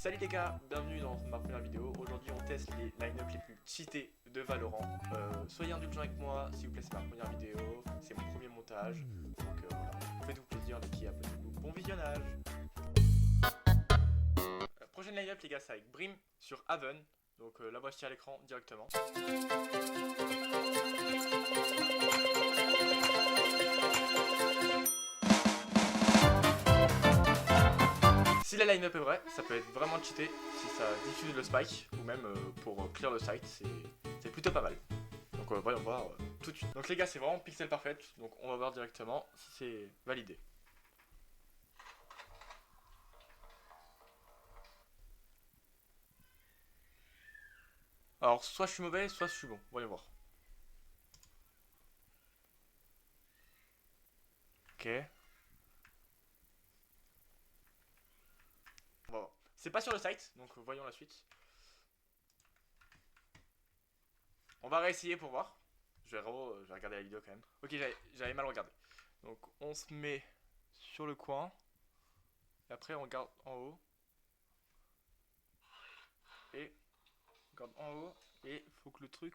Salut les gars, bienvenue dans ma première vidéo. Aujourd'hui on teste les line-up les plus cheatés de Valorant. Soyez indulgents avec moi, s'il vous plaît, c'est ma première vidéo, c'est mon premier montage. Donc voilà, faites-vous plaisir les filles, abonnez-vous, bon visionnage. Prochaine line-up les gars, c'est avec Brim sur Haven. Donc la voici à l'écran directement. Si la line-up est vraie, ça peut être vraiment cheaté si ça diffuse le spike ou même pour clear le site, c'est plutôt pas mal. Donc voyons voir tout de suite. Donc les gars, c'est vraiment pixel parfait, donc on va voir directement si c'est validé. Alors soit je suis mauvais, soit je suis bon, voyons voir. Ok. On va voir. C'est pas sur le site, donc voyons la suite. On va réessayer pour voir. Je vais regarder la vidéo quand même. Ok, j'avais mal regardé. Donc on se met sur le coin. Et après on regarde en haut. Et on regarde en haut. Et il faut que le truc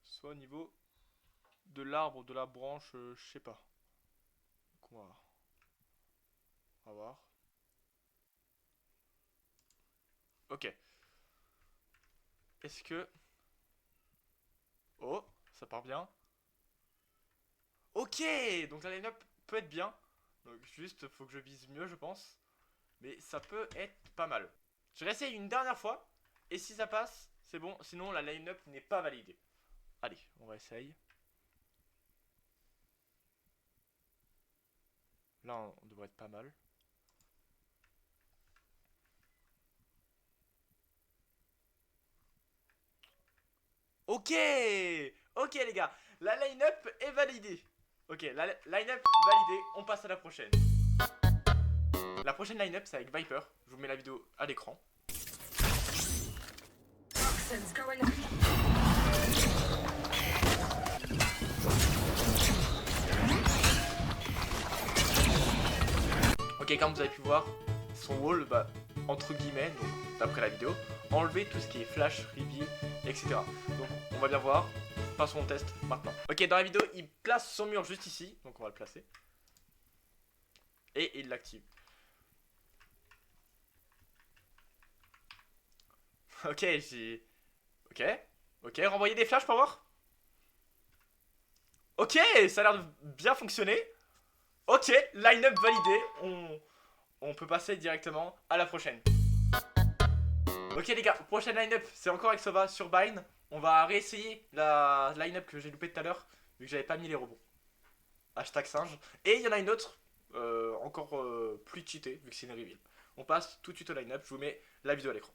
soit au niveau de l'arbre, de la branche, je sais pas. Donc on va voir. Ok. Est-ce que... Oh, ça part bien. Ok, donc la line-up peut être bien. Donc juste, faut que je vise mieux, je pense. Mais ça peut être pas mal. Je réessaye une dernière fois. Et si ça passe, c'est bon. Sinon, la line-up n'est pas validée. Allez, on va essayer. Là, on devrait être pas mal. Ok. Ok les gars, la line-up est validée. Ok, la line-up validée, on passe à la prochaine. La prochaine line-up c'est avec Viper. Je vous mets la vidéo à l'écran. Ok, comme vous avez pu voir, son wall, bah, entre guillemets, donc d'après la vidéo, enlever tout ce qui est flash, reveal, etc. Donc on va bien voir. Passons au test maintenant. Ok, dans la vidéo, il place son mur juste ici, donc on va le placer. Et il l'active. Ok, j'ai... Ok, ok, renvoyer des flashs pour voir. Ok, ça a l'air de bien fonctionner. Ok, line-up validé. On peut passer directement à la prochaine. Ok les gars, prochaine line-up, c'est encore avec Sova sur Bind. On va réessayer la line-up que j'ai loupé tout à l'heure, vu que j'avais pas mis les rebonds. Hashtag singe. Et il y en a une autre, encore plus cheatée, vu que c'est une reveal. On passe tout de suite au line-up, je vous mets la vidéo à l'écran.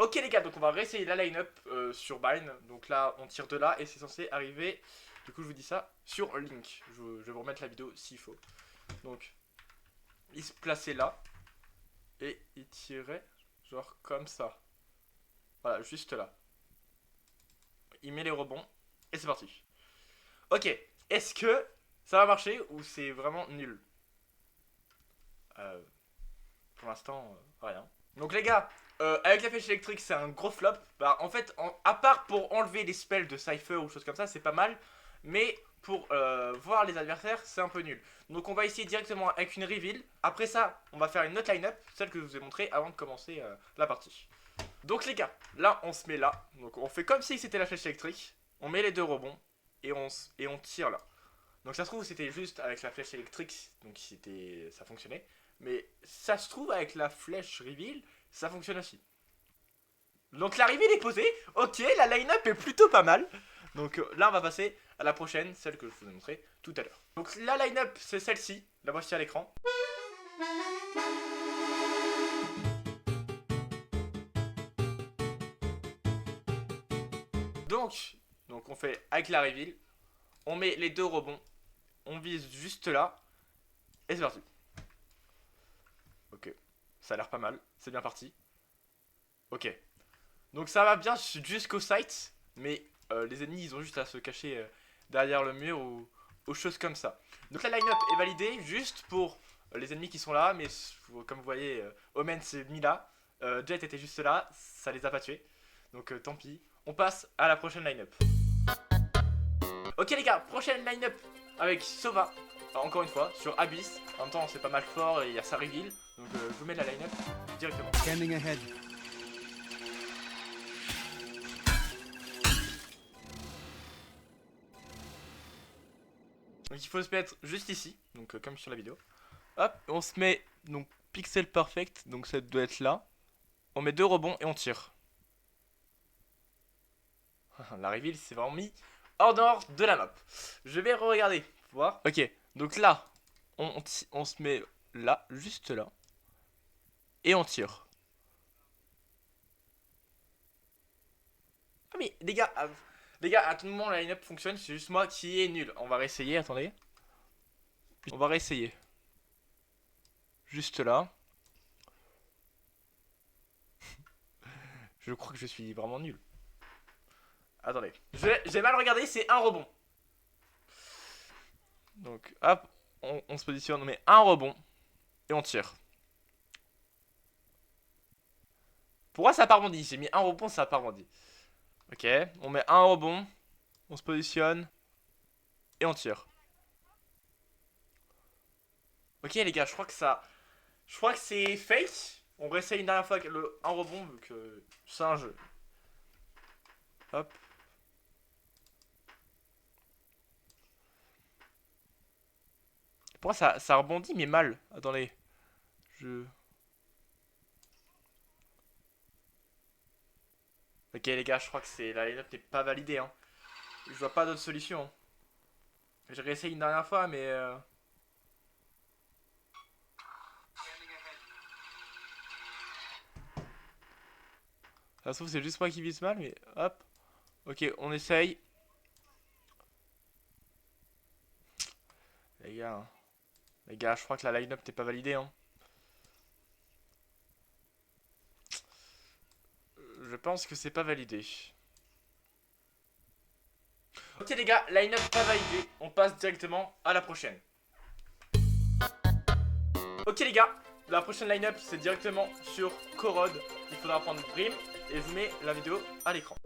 Ok les gars, donc on va réessayer la line-up sur Bind. Donc là, on tire de là et c'est censé arriver, du coup je vous dis ça, sur Link. Je vais vous remettre la vidéo s'il faut. Donc, il se plaçait là et il tirait genre comme ça. Voilà, juste là. Il met les rebonds et c'est parti. Ok, est-ce que ça va marcher ou c'est vraiment nul? Pour l'instant, rien. Donc les gars, avec la flèche électrique, c'est un gros flop. Bah en fait, à part pour enlever les spells de Cypher ou choses comme ça, c'est pas mal. Mais pour voir les adversaires, c'est un peu nul. Donc on va essayer directement avec une reveal. Après ça, on va faire une autre line-up, celle que je vous ai montrée avant de commencer la partie. Donc les gars, là on se met là. Donc on fait comme si c'était la flèche électrique. On met les deux rebonds et on tire là. Donc ça se trouve c'était juste avec la flèche électrique, donc ça fonctionnait. Mais ça se trouve avec la flèche reveal, ça fonctionne aussi. Donc la reveal est posée, ok, la line-up est plutôt pas mal. Donc là on va passer à la prochaine, celle que je vous ai montrée tout à l'heure. Donc la line-up c'est celle-ci, la voici à l'écran. Donc on fait avec la reveal, on met les deux rebonds, on vise juste là, et c'est parti. Ok, Ça a l'air pas mal. C'est bien parti. Ok. Donc ça va bien jusqu'au site. Mais les ennemis, ils ont juste à se cacher derrière le mur ou aux choses comme ça. Donc la line-up est validée juste pour les ennemis qui sont là. Mais comme vous voyez, Omen s'est mis là. Jet était juste là. Ça les a pas tués. Donc tant pis. On passe à la prochaine line-up. Ok les gars, prochaine line-up avec Sova. Encore une fois, sur Abyss. En même temps, c'est pas mal fort et il y a sa reveal. Donc je vous mets la line-up directement. Scanning ahead. Donc il faut se mettre juste ici, donc comme sur la vidéo. Hop, on se met donc pixel perfect, donc ça doit être là. On met 2 rebonds et on tire. La reveal c'est vraiment mis hors dehors de la map. Je vais re-regarder, voir. Ok, donc là, on se met là, juste là. Et on tire. Ah mais les gars, à tout moment la line-up fonctionne, c'est juste moi qui est nul. On va réessayer, attendez. On va réessayer. Juste là. Je crois que je suis vraiment nul. Attendez. J'ai mal regardé, c'est un rebond. Donc hop, on se positionne, on met un rebond. Et on tire. Pourquoi ça a pas rebondi? J'ai mis un rebond, ça a pas rebondi. Ok, on met un rebond. On se positionne. Et on tire. Ok les gars, je crois que ça... Je crois que c'est fake. On réessaye une dernière fois avec un rebond vu que c'est un jeu. Hop. Pourquoi ça rebondit mais mal? Attendez. Ok les gars, je crois que c'est la line-up n'est pas validée. Hein. Je vois pas d'autre solution. Hein. J'ai réessayé une dernière fois mais... Ça se trouve c'est juste moi qui vise mal mais hop. Ok, on essaye. Les gars, hein. Les gars, je crois que la line-up n'est pas validée. Hein. Je pense que c'est pas validé. Ok les gars, line-up pas validée. On passe directement à la prochaine. Ok les gars, la prochaine line-up c'est directement sur Korod. Il faudra prendre Brim et je vous mets la vidéo à l'écran.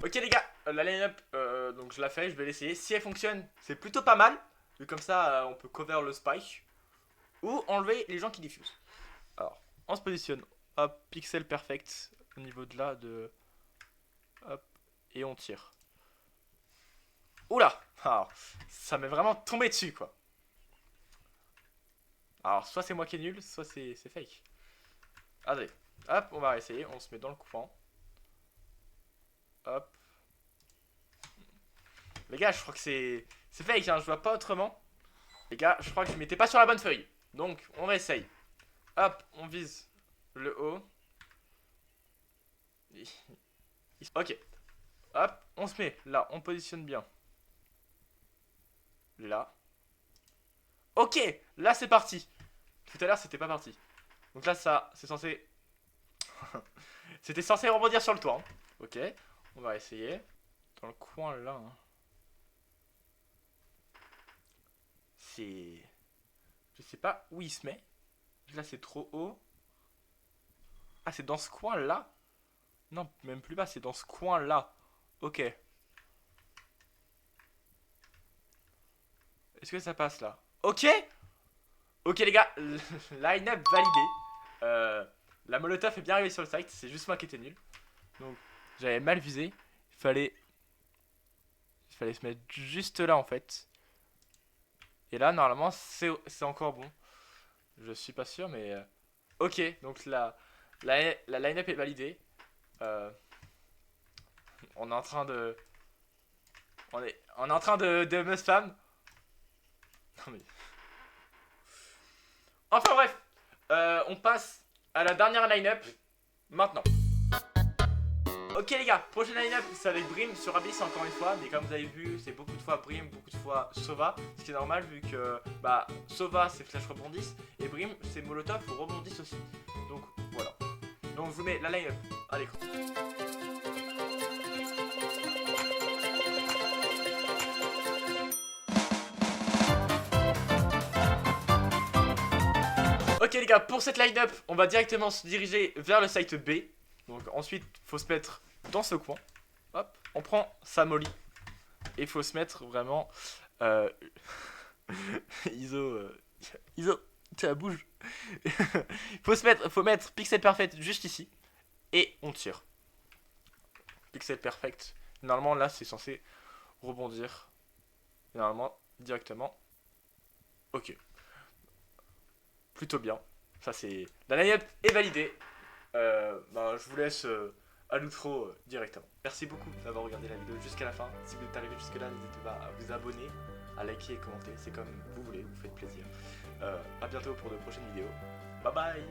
Ok les gars, la line-up, donc je la fais, je vais l'essayer. Si elle fonctionne, c'est plutôt pas mal. Vu comme ça, on peut cover le spike. Ou enlever les gens qui diffusent. Alors, on se positionne. Hop, pixel perfect. Au niveau de là, de... Hop, et on tire. Oula! Alors, ça m'est vraiment tombé dessus, quoi. Alors, soit c'est moi qui est nul, soit c'est fake. Allez, hop, on va essayer. On se met dans le courant. Hop. Les gars, je crois que c'est fake, hein, je vois pas autrement. Les gars, je crois que je m'étais pas sur la bonne feuille. Donc, on réessaye. Hop, on vise le haut. Ok. Hop, on se met là, on positionne bien. Là. Ok, là c'est parti. Tout à l'heure, c'était pas parti. Donc là, ça, c'est censé... C'était censé rebondir sur le toit. Hein. Ok, on va essayer. Dans le coin là. Hein. C'est... Je sais pas où il se met. Là, c'est trop haut. Ah, c'est dans ce coin là? Non, même plus bas, c'est dans ce coin là. Ok. Est-ce que ça passe là? Ok. Ok les gars, line-up validé. La Molotov est bien arrivée sur le site, c'est juste moi qui étais nul. Donc j'avais mal visé. Il fallait se mettre juste là en fait. Et là normalement c'est encore bon. Je suis pas sûr mais... Ok, donc la line-up est validée. On est en train de... On est en train de me spam. Non mais... Enfin bref, on passe à la dernière line-up maintenant. Ok les gars, prochaine line-up c'est avec Brim sur Abyss encore une fois, mais comme vous avez vu c'est beaucoup de fois Brim, beaucoup de fois Sova, ce qui est normal vu que bah Sova c'est flash rebondisse et Brim c'est Molotov ou rebondisse aussi. Donc voilà. Donc je vous mets la line-up à l'écran. Ok les gars, pour cette line-up, on va directement se diriger vers le site B. Donc ensuite, faut se mettre dans ce coin. Hop, on prend sa molly. Et il faut se mettre vraiment... Iso, Iso, tu la bouge. faut mettre pixel perfect juste ici. Et on tire. Pixel perfect. Normalement là c'est censé rebondir. Normalement directement. Ok. Plutôt bien. Ça c'est... La line-up est validée. Bah, je vous laisse à l'outro directement. Merci beaucoup d'avoir regardé la vidéo jusqu'à la fin. Si vous êtes arrivé jusque là, n'hésitez pas à vous abonner, à liker et commenter. C'est comme vous voulez, vous faites plaisir. A bientôt pour de prochaines vidéos. Bye bye.